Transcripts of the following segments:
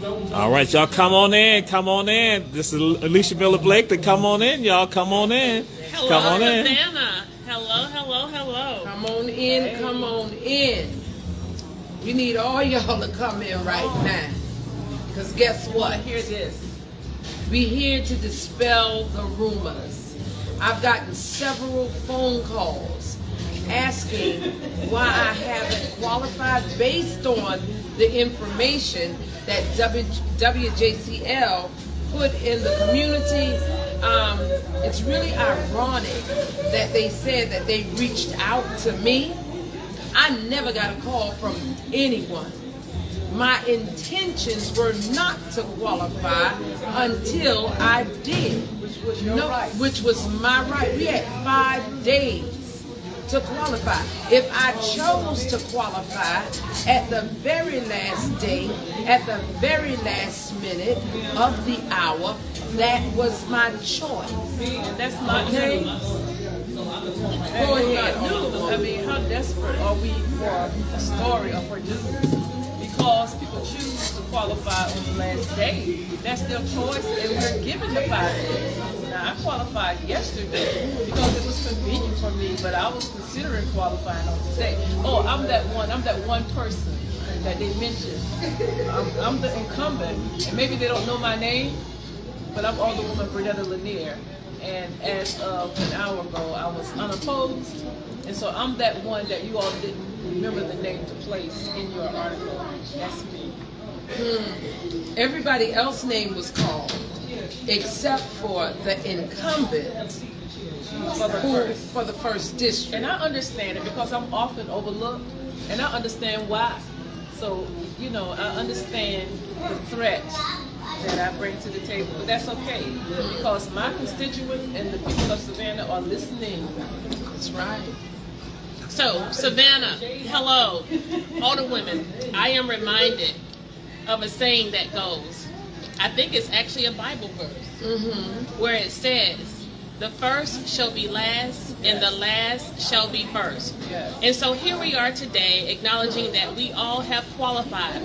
All right, y'all, come on in. Come on in. This is Alicia Miller Blakely. Come on in, y'all. Come on in. Hello, come on Savannah. Hello, hello, hello. Come on in, come on in. We need all y'all to come in right now. Because guess what? Hear this. We're here to dispel the rumors. I've gotten several phone calls asking why I haven't qualified based on the information that WJCL put in the community. It's really ironic that they said that they reached out to me. I never got a call from anyone. My intentions were not to qualify until I did. Which was my right. We had 5 days to qualify. If I chose to qualify at the very last day, at the very last minute of the hour, that was my choice. And that's not Okay. Go ahead. I mean, how desperate are we for a story or for news? Because people choose to qualify on the last day. That's their choice, and we're given the 5 days. Now, I qualified yesterday because it was convenient for me, but I was considering qualifying on today. Oh, I'm that one person that they mentioned. I'm the incumbent, and maybe they don't know my name, but I'm Alderwoman Bernetta Lanier. And as of an hour ago, I was unopposed, and so I'm that one that you all didn't remember the name to place in your article. That's me. Everybody else's name was called, except for the incumbent for the first district. And I understand it because I'm often overlooked, and I understand why. So, you know, I understand the threat that I bring to the table, but that's okay because my constituents and the people of Savannah are listening. That's right. So, Savannah, hello, older women. I am reminded of a saying that goes, I think it's actually a Bible verse, where it says, the first shall be last, and the last shall be first. Yes. And so here we are today, acknowledging that we all have qualified.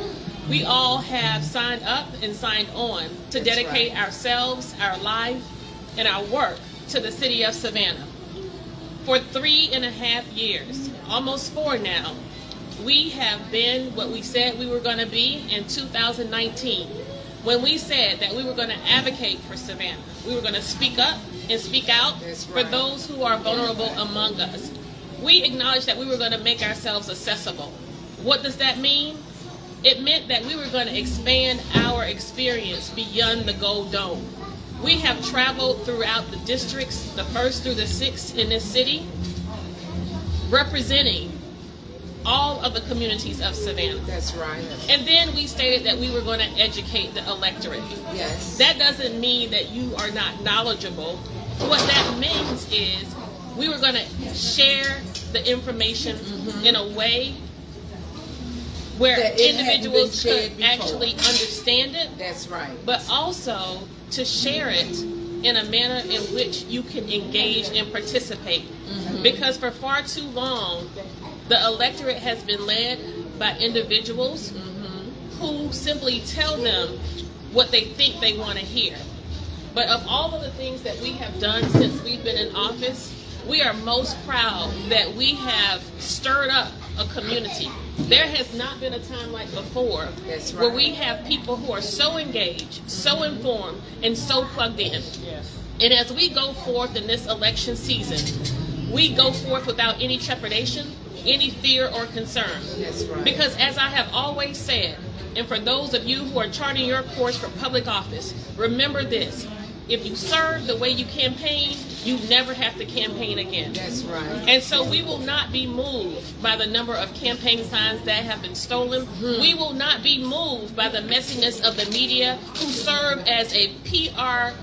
We all have signed up and signed on to dedicate ourselves, our life, and our work to the city of Savannah. For 3.5 years, almost 4 now, we have been what we said we were going to be in 2019. When we said that we were going to advocate for Savannah, we were going to speak up and speak out for those who are vulnerable among us. We acknowledged that we were going to make ourselves accessible. What does that mean? It meant that we were going to expand our experience beyond the Gold Dome. We have traveled throughout the districts, the 1st through the 6th in this city, representing all of the communities of Savannah. That's right. And then we stated that we were going to educate the electorate. Yes. That doesn't mean that you are not knowledgeable. What that means is we were going to share the information in a way where individuals could actually understand it. That's right. But also to share it in a manner in which you can engage and participate. Because for far too long, the electorate has been led by individuals who simply tell them what they think they want to hear. But of all of the things that we have done since we've been in office, we are most proud that we have stirred up a community. There has not been a time like before where we have people who are so engaged, so informed, and so plugged in. And as we go forth in this election season, we go forth without any trepidation, any fear or concern. That's right. Because as I have always said, and for those of you who are charting your course for public office, remember this. If you serve the way you campaign, you never have to campaign again. That's right. And so we will not be moved by the number of campaign signs that have been stolen. We will not be moved by the messiness of the media who serve as a PR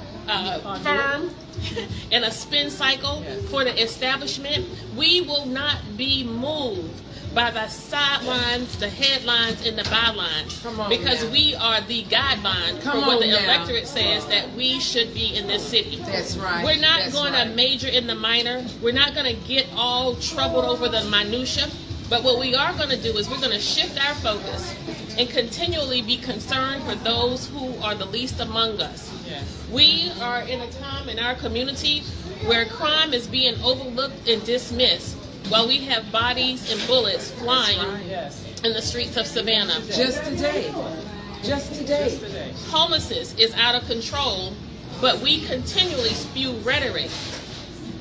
firm and a spin cycle for the establishment. We will not be moved by the sidelines, the headlines, and the bylines, because we are the guideline for what the electorate says that we should be in this city. That's right. We're not going to major in the minor. We're not going to get all troubled over the minutia. But what we are going to do is we're going to shift our focus and continually be concerned for those who are the least among us. We are in a time in our community where crime is being overlooked and dismissed, while we have bodies and bullets flying in the streets of Savannah. Just today. Homelessness is out of control, but we continually spew rhetoric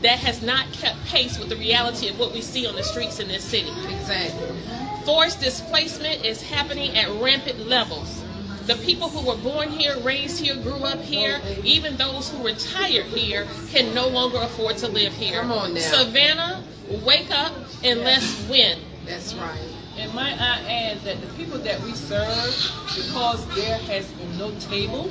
that has not kept pace with the reality of what we see on the streets in this city. Exactly. Forced displacement is happening at rampant levels. The people who were born here, raised here, grew up here, even those who retired here, can no longer afford to live here. Come on now. Savannah, wake up and let's win. That's right. And might I add that the people that we serve, because there has been no table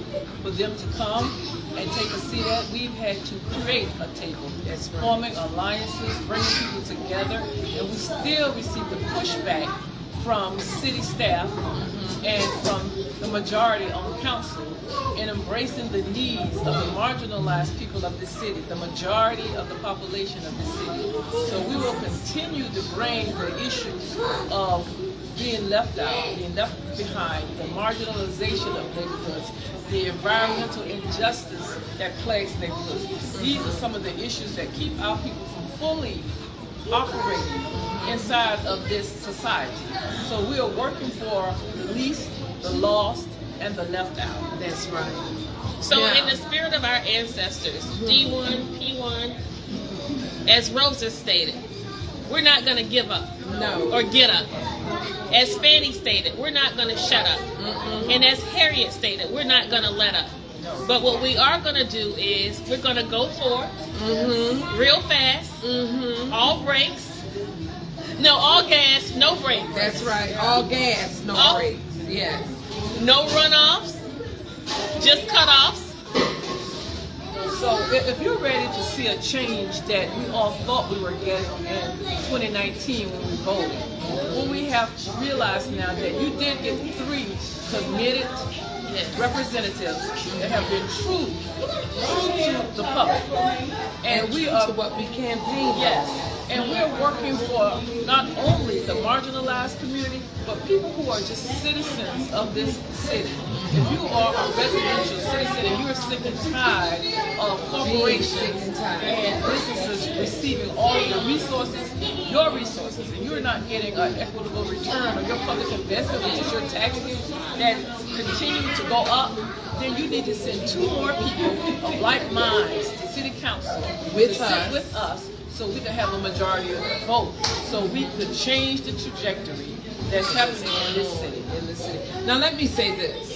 for them to come and take a seat at, we've had to create a table. That's right. Forming alliances, bringing people together, and we still receive the pushback from city staff and from the majority on council in embracing the needs of the marginalized people of the city, the majority of the population of the city. So we will continue to bring the issues of being left out, being left behind, the marginalization of neighborhoods, the environmental injustice that plagues neighborhoods. These are some of the issues that keep our people from fully operating inside of this society. So we are working for the least, the lost, and the left out. That's right. So Yeah. in the spirit of our ancestors, D1, P1, as Rosa stated, we're not going to give up No. or get up. As Fanny stated, we're not going to shut up. And as Harriet stated, we're not going to let up. But what we are going to do is we're going to go forward real fast, all brakes. No, all gas, no brakes. That's right. All gas, no Oh. brakes. Yes. No runoffs, just cutoffs. So if you're ready to see a change that we all thought we were getting in 2019 when we voted, well, we have to realize now that you did get 3 committed representatives that have been true to the public. And we to are, what we campaigned. yes, and we're working for not only the marginalized community, but people who are just citizens of this city. If you are a residential citizen and you're sick and tired of corporations and businesses receiving all of the resources, your resources, and you're not getting an equitable return on your public investment, which is your taxes that continue to go up, then you need to send 2 more people of like minds to city council With to us. sit with us so we can have a majority vote, so we could change the trajectory that's happening in this city. Now let me say this.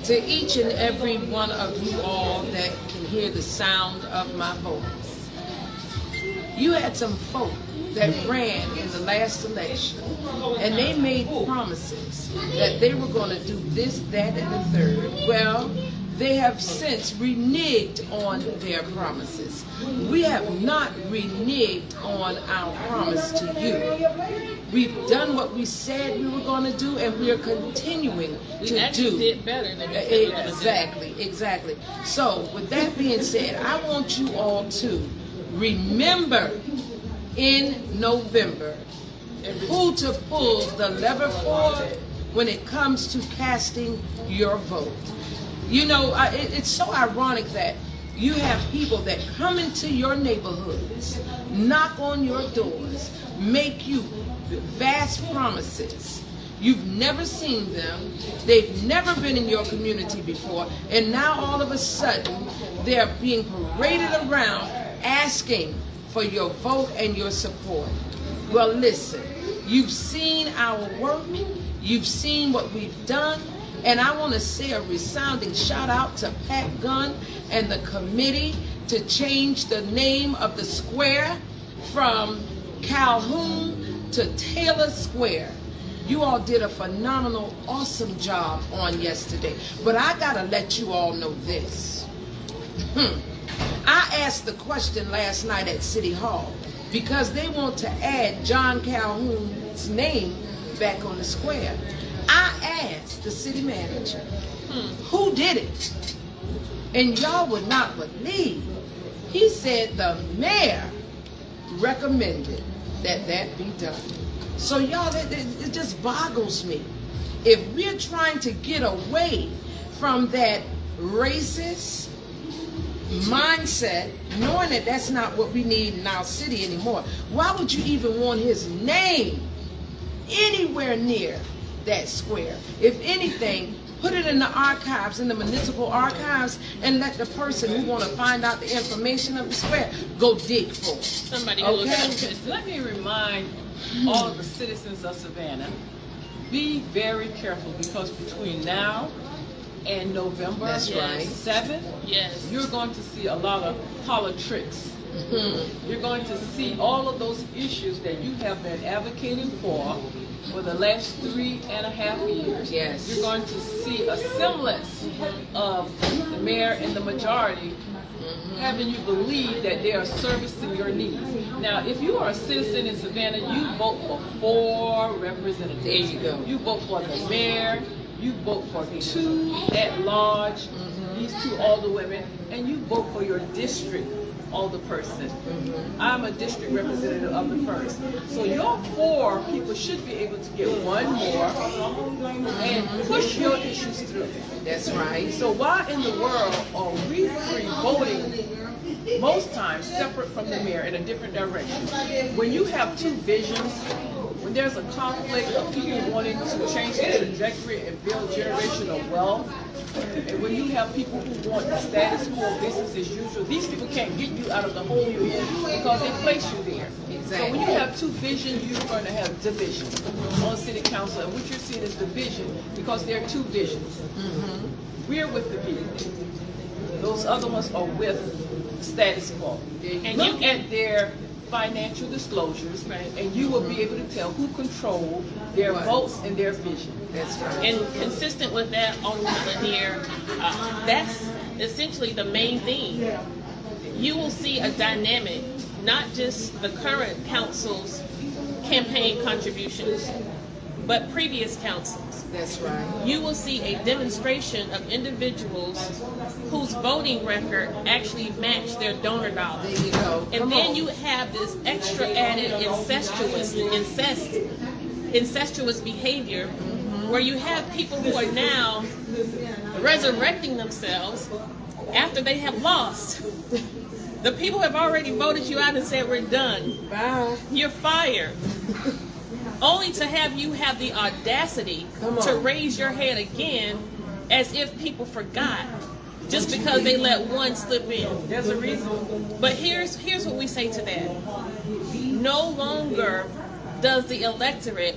To each and every one of you all that can hear the sound of my voice, you had some folk that ran in the last election, and they made promises that they were going to do this, that, and the third. Well, they have since reneged on their promises. We have not reneged on our promise to you. We've done what we said we were going to do, and we are continuing We to actually do. did better than we said we were gonna do. Exactly. So, with that being said, I want you all to remember in November who to pull the lever for when it comes to casting your vote. You know, it's so ironic that you have people that come into your neighborhoods, knock on your doors, make you vast promises. You've never seen them. They've never been in your community before. And now all of a sudden, they're being paraded around asking for your vote and your support. Well, listen, you've seen our work. You've seen what we've done. And I want to say a resounding shout out to Pat Gunn and the committee to change the name of the square from Calhoun to Taylor Square. You all did a phenomenal, awesome job on yesterday. But I got to let you all know this. I asked the question last night at City Hall because they want to add John Calhoun's name back on the square. I asked the city manager, who did it? And y'all would not believe. He said the mayor recommended that that be done. So y'all, it just boggles me. if we're trying to get away from that racist mindset, knowing that that's not what we need in our city anymore, why would you even want his name anywhere near that square? If anything, put it in the archives, in the municipal archives, and let the person who want to find out the information of the square go dig for it. Somebody will look Okay. at it. Let me remind all of the citizens of Savannah, be very careful, because between now and November That's right. 7th, Yes. you're going to see a lot of politics. You're going to see all of those issues that you have been advocating for the last 3.5 years. Yes. You're going to see a semblance of the mayor and the majority having you believe that they are servicing your needs. Now, if you are a citizen in Savannah, you vote for 4 representatives. There you go. You vote for the mayor, you vote for 2 at-large, these 2 alderwomen, and you vote for your district alderperson. I'm a district representative of the 1st. So your 4 people should be able to get 1 more and push your issues through. That's right. So why in the world are we free voting most times separate from the mayor in a different direction? When you have 2 visions, when there's a conflict of people wanting to change the trajectory and build generational wealth, and when you have people who want the status quo, business as usual, these people can't get you out of the hole you're in because they place you there. So when you have 2 visions, you're going to have division on city council, and what you're seeing is division because there are 2 visions. We're with the people. Those other ones are with the status quo. And look at their financial disclosures, and you will be able to tell who controlled their votes and their vision. That's right. And consistent with that, Alderwoman Lanier, that's essentially the main theme. You will see a dynamic, not just the current council's campaign contributions, but previous councils. That's right. You will see a demonstration of individuals whose voting record actually matched their donor dollars. There you go. And then you have this extra added incestuous behavior where you have people who are now resurrecting themselves after they have lost. The people have already voted you out and said, we're done. Bye. You're fired. Only to have you have the audacity to raise your head again as if people forgot just because they let one slip in. There's a reason. But here's what we say to that. No longer does the electorate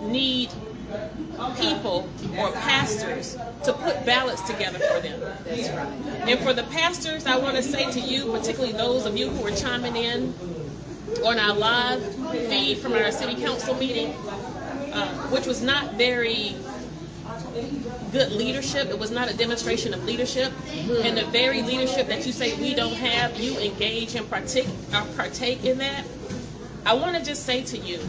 need people or pastors to put ballots together for them. That's right. And for the pastors, I want to say to you, particularly those of you who are chiming in on our live feed from our city council meeting, which was not very good leadership. It was not a demonstration of leadership. And the very leadership that you say we don't have, you engage and partake in that. I want to just say to you,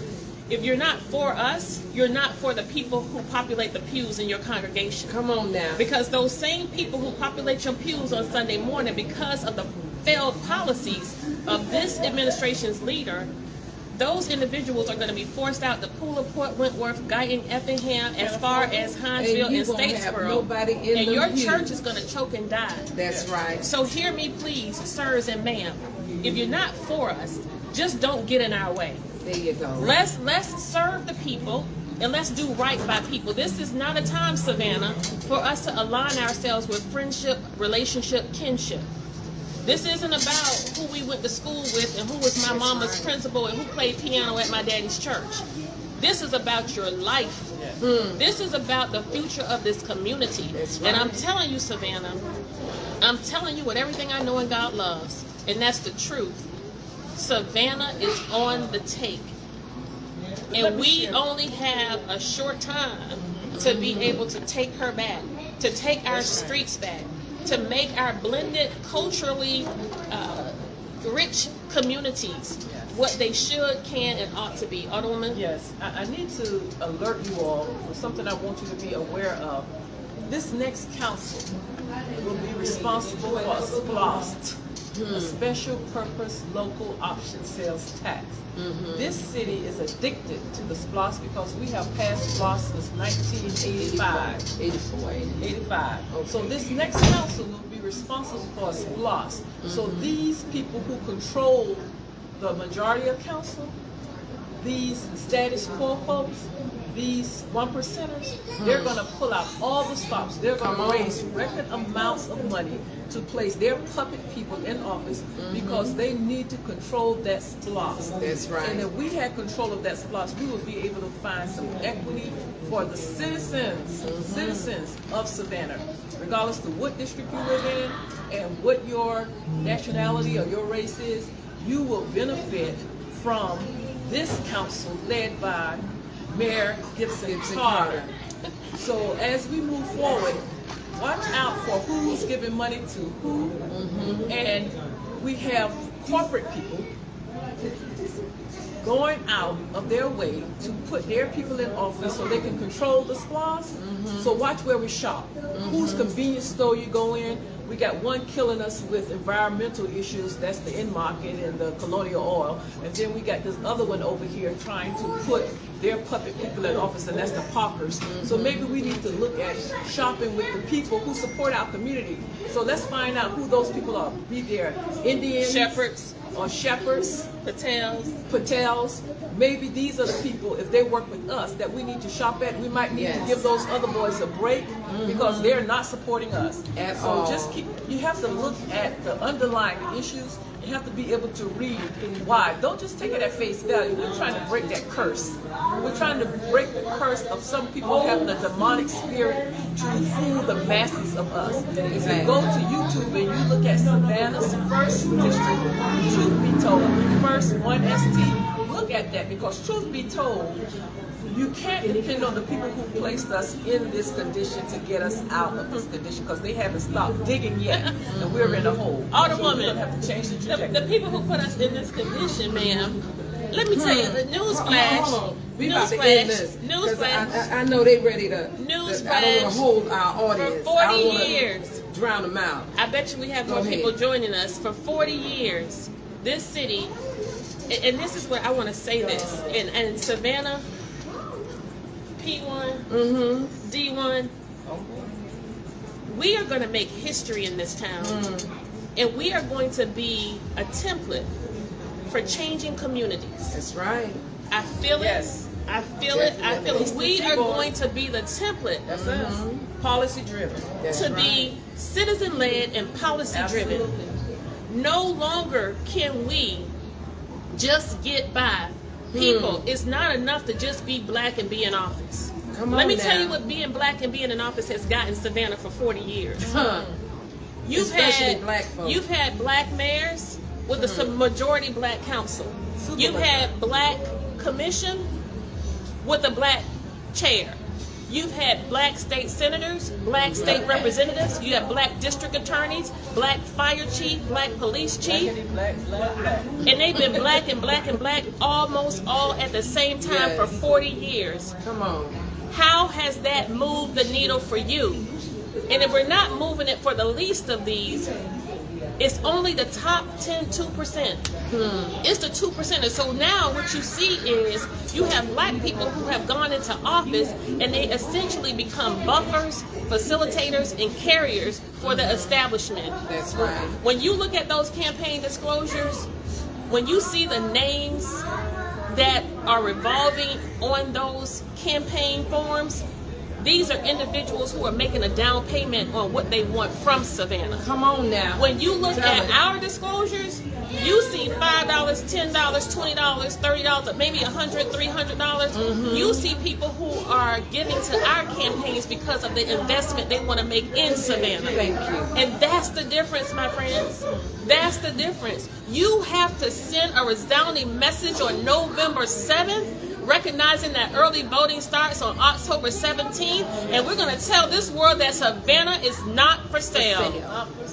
if you're not for us, you're not for the people who populate the pews in your congregation. Come on now. Because those same people who populate your pews on Sunday morning, because of the failed policies of this administration's leader, those individuals are going to be forced out to Port Wentworth, Guyton, Effingham, as far as Hinesville and Statesboro. And your church is going to choke and die. That's right. So hear me please, sirs and ma'am. If you're not for us, just don't get in our way. There you go. Let's serve the people and let's do right by people. This is not a time, Savannah, for us to align ourselves with friendship, relationship, kinship. This isn't about who we went to school with and who was my mama's principal and who played piano at my daddy's church. This is about your life. This is about the future of this community. And I'm telling you, Savannah, I'm telling you with everything I know and God loves, and that's the truth. Savannah is on the take. And we only have a short time to be able to take her back, to take our streets back, to make our blended, culturally rich communities what they should, can, and ought to be. Alderwoman? Yes, I need to alert you all with something I want you to be aware of. This next council will be responsible for a SPLOST a special purpose local option sales tax. This city is addicted to the SPLOST because we have passed SPLOST since 1985. 85. Okay. So this next council will be responsible for a SPLOST. So these people who control the majority of council, these status quo folks, these 1%ers, they're going to pull out all the stops. They're going to raise record amounts of money to place their puppet people in office because they need to control that SPLOST. That's right. And if we had control of that SPLOST, we would be able to find some equity for the citizens of Savannah, regardless of what district you live in and what your nationality or your race is. You will benefit from this council led by Mayor Gibson-Carter. So as we move forward, watch out for who's giving money to who. And we have corporate people going out of their way to put their people in office so they can control the SPLOST. So watch where we shop. Whose convenience store you go in. We got one killing us with environmental issues, that's the in market and the colonial oil. And then we got this other one over here trying to put their puppet people in office, and that's the Parkers. So maybe we need to look at shopping with the people who support our community. So let's find out who those people are. Be there Indians, Shepherds, or shepherds, Patels. Maybe these are the people, if they work with us, that we need to shop at. We might need to give those other boys a break because they're not supporting us. At so all. just you have to look at the underlying issues. You have to be able to read why. Don't just take it at face value. We're trying to break that curse. We're trying to break the curse of some people having a demonic spirit to fool the masses of us. If you go to YouTube and you look at Savannah's first district, truth be told, first 1ST, look at that, because truth be told, you can't depend on the people who placed us in this condition to get us out of this condition, because they haven't stopped digging yet, and we're in a hole. Alderwoman, so we're going to have to change the trajectory. the people who put us in this condition, ma'am, let me tell you, the newsflash. We about to end this. Newsflash. I know they ready to. Newsflash. I don't want to hold our audience. For 40 I don't wanna years. Drown them out. I bet you we have more people joining us. For 40 years, this city, and this is where I want to say this, and Savannah, P1, D1, we are going to make history in this town, and we are going to be a template for changing communities. That's right. I feel it. I feel it. I feel it. We are going to be the template. That's us. Policy driven. To be citizen-led and policy-driven. Absolutely. No longer can we just get by. People, it's not enough to just be black and be in office. Let me tell you what being black and being in office has gotten Savannah for 40 years. You've had black mayors with a majority black council. You've had black commission with a black chair. You've had black state senators, black state representatives. You have black district attorneys, black fire chief, black police chief. And they've been black and black and black almost all at the same time for 40 years. Come on. How has that moved the needle for you? And if we're not moving it for the least of these, it's only the top 2%. It's the 2%. And so now what you see is you have black people who have gone into office and they essentially become buffers, facilitators, and carriers for the establishment. That's right. When you look at those campaign disclosures, when you see the names that are revolving on those campaign forms, these are individuals who are making a down payment on what they want from Savannah. Come on now. When you look at our disclosures, you see $5, $10, $20, $30, maybe $100, $300. You see people who are giving to our campaigns because of the investment they want to make in Savannah. Thank you. And that's the difference, my friends. That's the difference. You have to send a resounding message on November 7th, recognizing that early voting starts on October 17th, and we're going to tell this world that Savannah is not for sale.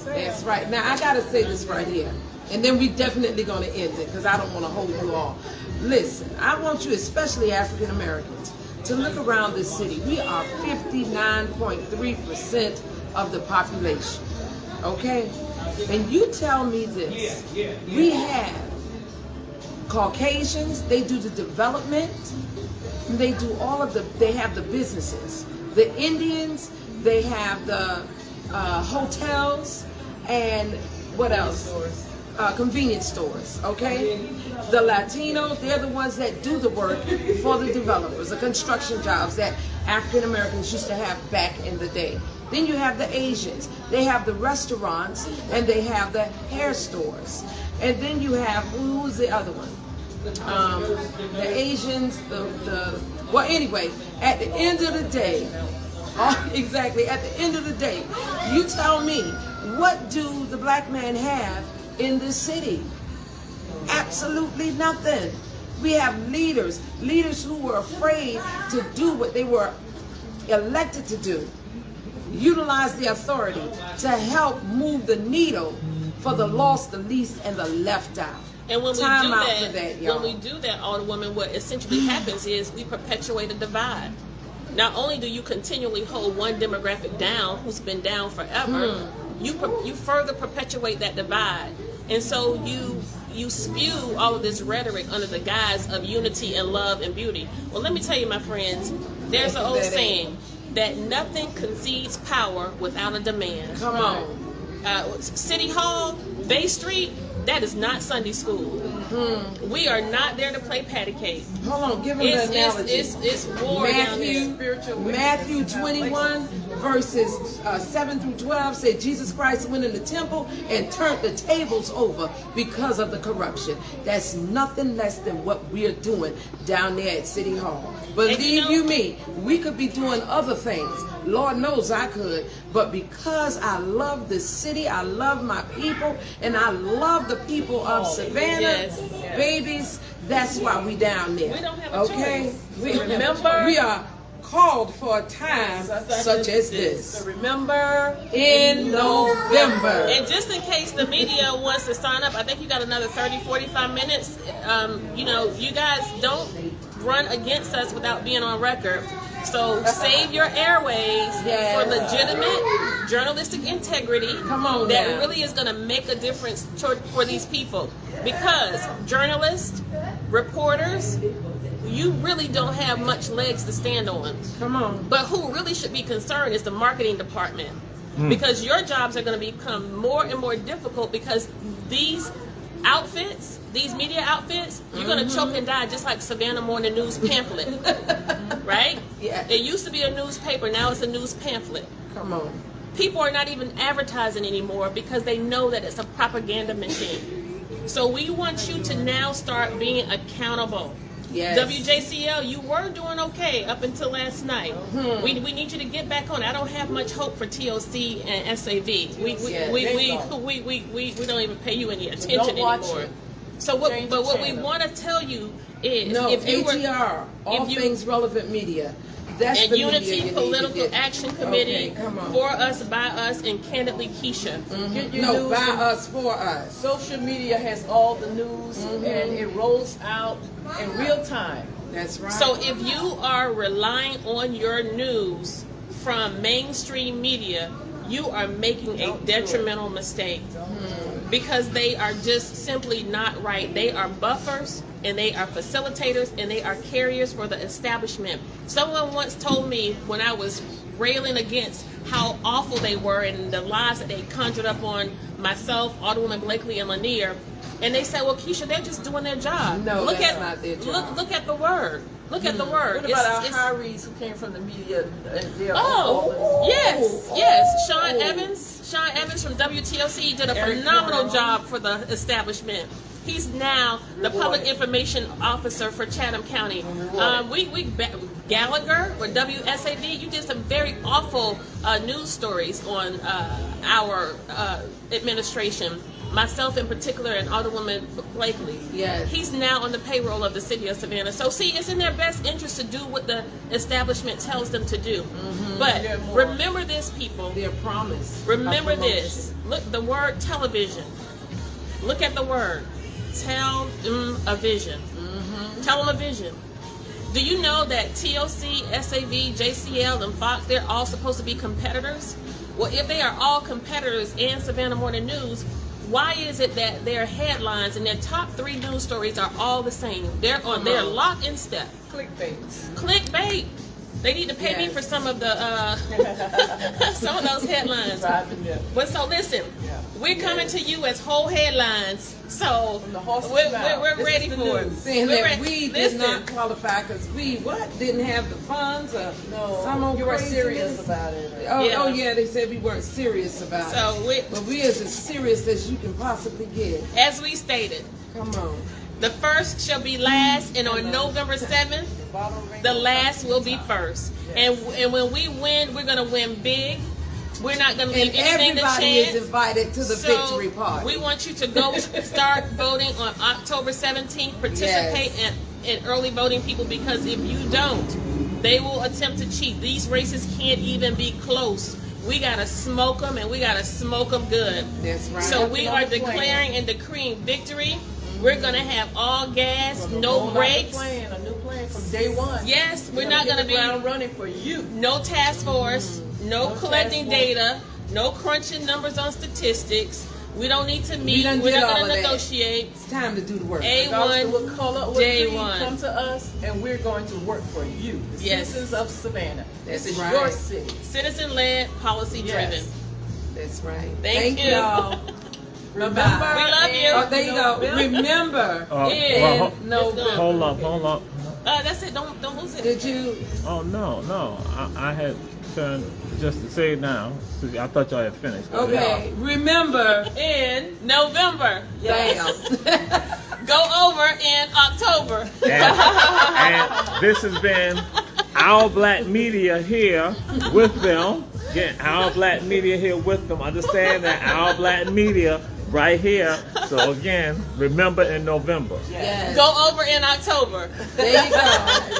That's right. Now, I got to say this right here, and then we definitely going to end it, because I don't want to hold you all. Listen, I want you, especially African Americans, to look around this city. We are 59.3% of the population, okay? And you tell me this. We have Caucasians, they do the development, they do all of they have the businesses. The Indians, they have the hotels, and what else? Convenience stores, okay? The Latinos, they're the ones that do the work for the developers, the construction jobs that African Americans used to have back in the day. Then you have the Asians. They have the restaurants and they have the hair stores. And then you have, who's the other one? The Asians, well, anyway, at the end of the day, exactly, at the end of the day, you tell me, what do the black man have in this city? Absolutely nothing. We have leaders who were afraid to do what they were elected to do. Utilize the authority to help move the needle for the lost, the least, and the left out. And when Time we out do for that, y'all. when we do that, Alderwoman, what essentially happens is we perpetuate a divide. Not only do you continually hold one demographic down who's been down forever, you further perpetuate that divide. And so you spew all of this rhetoric under the guise of unity and love and beauty. Well, let me tell you, my friends, there's an old saying that nothing concedes power without a demand. Come on. City Hall, Bay Street, that is not Sunday school. We are not there to play patty cake. Hold on, give him the analogy. It's war down there. Matthew 21 verses 7 through 12 said Jesus Christ went in the temple and turned the tables over because of the corruption. That's nothing less than what we're doing down there at City Hall. Believe you me, we could be doing other things. Lord knows I could. But because I love this city, I love my people, and I love the people of Savannah, babies, that's why we down there. We don't have a choice. Remember, we are called for a time such as this. So remember, in November. And just in case the media wants to sign up, I think you got another 30, 45 minutes. You know, you guys don't run against us without being on record. So save your airways for legitimate journalistic integrity. Come on that now. really is going to make a difference for these people. Because journalists, reporters, you really don't have much legs to stand on. Come on. But who really should be concerned is the marketing department. Because your jobs are going to become more and more difficult because these outfits, these media outfits, you're going to choke and die just like Savannah Morning News pamphlet. Right? Yeah. It used to be a newspaper, now it's a news pamphlet. Come on. People are not even advertising anymore because they know that it's a propaganda machine. So we want you to now start being accountable. Yes. WJCL, you were doing okay up until last night. We need you to get back on. I don't have much hope for TOC and SAV. We don't even pay you any attention anymore. So what we want to tell you is if you ATR, all things relevant media. That's and the Unity Political Action Committee, for us, by us, and Kandily Kesha. Get your news by from us, for us. Social media has all the news and it rolls out in real time. That's right. So if you are relying on your news from mainstream media, you are making a detrimental mistake because they are just simply not right. They are buffers and they are facilitators and they are carriers for the establishment. Someone once told me when I was railing against how awful they were and the lies that they conjured up on myself, Alderwoman Blakely, and Lanier, and they said, well, Kesha, they're just doing their job. No, that's not their job. Look at the word. Look at the word. What about our hirees who came from the media? Yes. Sean Evans from WTOC did a phenomenal job for the establishment. He's now the public information officer for Chatham County. Gallagher or WSAV, you did some very awful news stories on our administration. Myself in particular and Alderwoman Blakely. Yes. He's now on the payroll of the city of Savannah. So see, it's in their best interest to do what the establishment tells them to do. But remember this, people. Their promise. Remember this. Look, the word television. Look at the word. Tell them a vision. Tell them a vision. Do you know that TOC, SAV, JCL, and Fox, they're all supposed to be competitors? Well, if they are all competitors in Savannah Morning News, why is it that their headlines and their top 3 news stories are all the same? They're lock in step. Clickbait. Clickbait. They need to pay me for some of the some of those headlines. But so listen, we're coming to you as whole headlines. So we're ready for it. Saying We're that ready. we did not qualify because we didn't have the funds or You were craziness. serious about it. Oh yeah, they said we weren't serious about it. So But we is as serious as you can possibly get. as we stated, Come on. the first shall be last, and on November 7th, the last will be first. And when we win, we're gonna win big. We're not gonna leave And anything to everybody chance. is invited to the victory party. We want you to go start voting on October 17th. Participate in early voting, people, because if you don't, they will attempt to cheat. These races can't even be close. We gotta smoke them, and we gotta smoke them good. That's right. So we are declaring and decreeing victory. We're gonna have all gas, no brakes. A new plan from day one. Yes, we're not gonna be ground running for you. no task force, no No collecting task force. data, no crunching numbers on statistics. We don't need to meet. done We're did not all going of to that. negotiate. It's time to do the work. A1, What color, what day creed, one. come to us, and we're going to work for you, the Yes. citizens of Savannah. That's This is right. your city. Citizen-led, policy-driven. Yes. That's right. Thank you. y'all. Remember, We love you. Oh, there you go. Remember. Well, No. hold up. That's it. Don't lose it. Did you? Oh no. I had turned just to say it now. I thought y'all had finished. Okay. Remember. In November. Damn. Go over in October. And this has been Our Black Media here with them. Getting Our Black Media here with them. Understand that Our Black Media right here. So again, remember in November. Yes. Go over in October. There you go.